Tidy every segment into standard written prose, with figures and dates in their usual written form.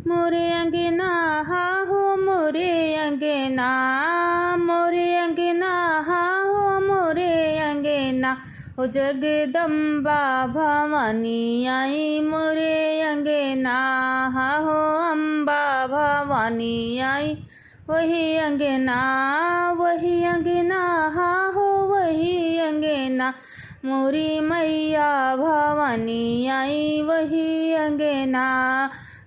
मोरे अंगना हा हो मोरे अंगना, मोरे अंगना हा हो मोरे अंगना, हो जगदम्बा भवानी आई मोरे अंगना, हा हो अम्बा भवानी आई वही अंगना, वही अंगना हा हो वही अंगना, मोरी मैया भवानी आई वही अंगना।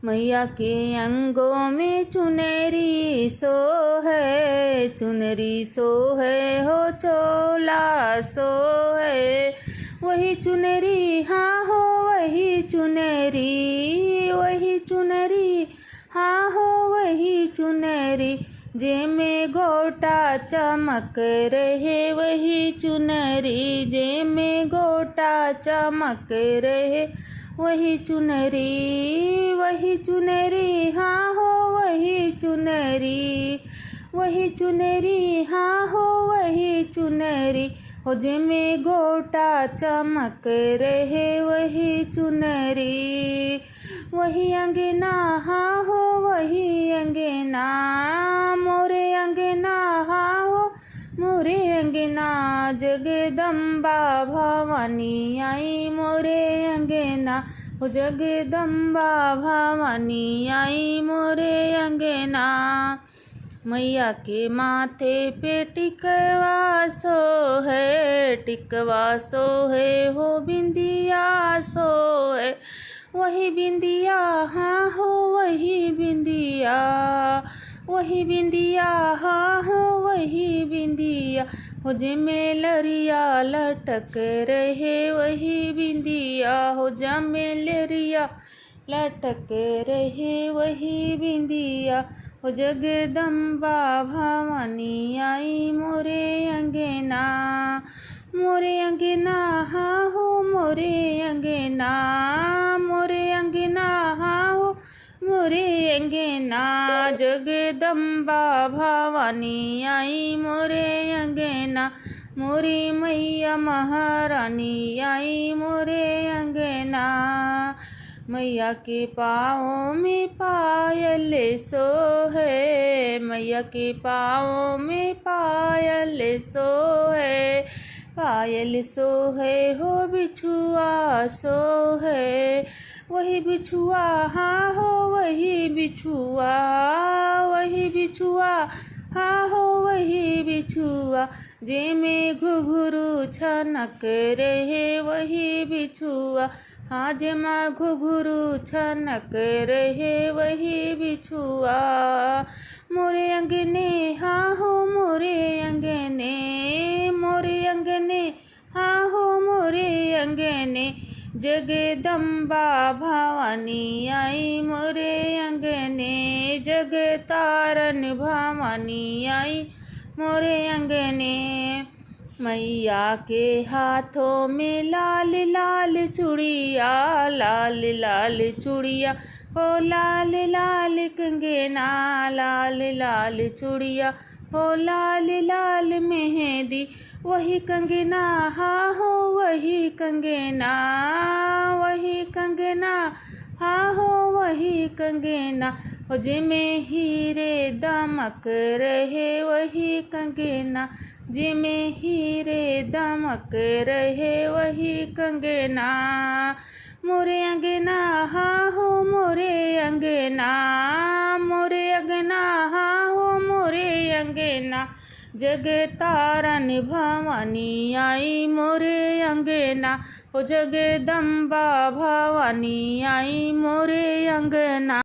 मैया के अंगों में चुनरी सो है, चुनरी सो है हो चोला सो है, वही चुनरी हाँ हो वही चुनरी, वही चुनरी हाँ हो वही चुनरी, जे में गोटा चमक रहे वही चुनरी, जे में गोटा चमक रहे वही चुनरी, वही चुनरी हाँ हो वही चुनरी, वही चुनरी हाँ हो वही चुनरी, हो जिसमें गोटा चमक रहे वही चुनरी, वही अंगना हाँ हो वही अंगना, मोरे अंगना हाँ हो मोरे अंगना, जगदम्बा भवानी आई मोरे अंगना, हो जगदम्बा भवानी आई मोरे अंगना। मैया के माथे पे टिकवा सो है, टिकवा सो है हो बिंदिया सो है, वही बिंदिया हाँ हो वही बिंदिया, वही बिंदिया हाँ हो वही बिंदिया, हो जिसमें लरिया लटक रहे वही बिंदिया, हो जिसमें लरिया लटक रहे वही बिंदिया, हो जगदम्बा भवानी आई मोरे अंगना, मोरे अंगना हाँ हो मोरे अंगना, मोरे अंगना हाँ हो मोरे अंगना, जगदम्बा भवानी आई मोरे अंगना, मोरी मैया महारानी आई मोरे अंगना। मैया के पाँव में पायल सो है, मैया के पाँव में पायल सो है, पायल सो है हो बिछुआ सो है, वही बिछुआ हाँ हो वही बिछुआ, वही बिछुआ हाँ हो वही बिछुआ, जे में घुघरू छनक रहे वही बिछुआ, हाँ जे माँ घुघरू छनक रहे वही बिछुआ, मोरे अंगने हाँ हो मोरे अंगने, मोरे अंगने हाँ हो मोरे अंगने, जगदम्बा भवानी आई मोरे अंगने, जगतारन भवानी आई मोरे अंगने। मैया के हाथों में लाल लाल चूड़िया, लाल लाल चूड़िया हो लाल लाल कंगना, लाल लाल चूड़िया हो लाल लाल मेहंदी, वही कंगना हाँ हो वही कंगना, वही कंगना हाँ हो वही कंगना, हो जिसमें हीरे दमक रहे वही कंगना, जिसमें हीरे दमक रहे वही कंगना, मोरे अंगना हाँ हो मोरे अंगना, मोरे अंगना हाँ हो मोरे अंगना, जगतारन भवानी आई मोरे अंगना, हो जगदम्बा भवानी आई मोरे अंगना।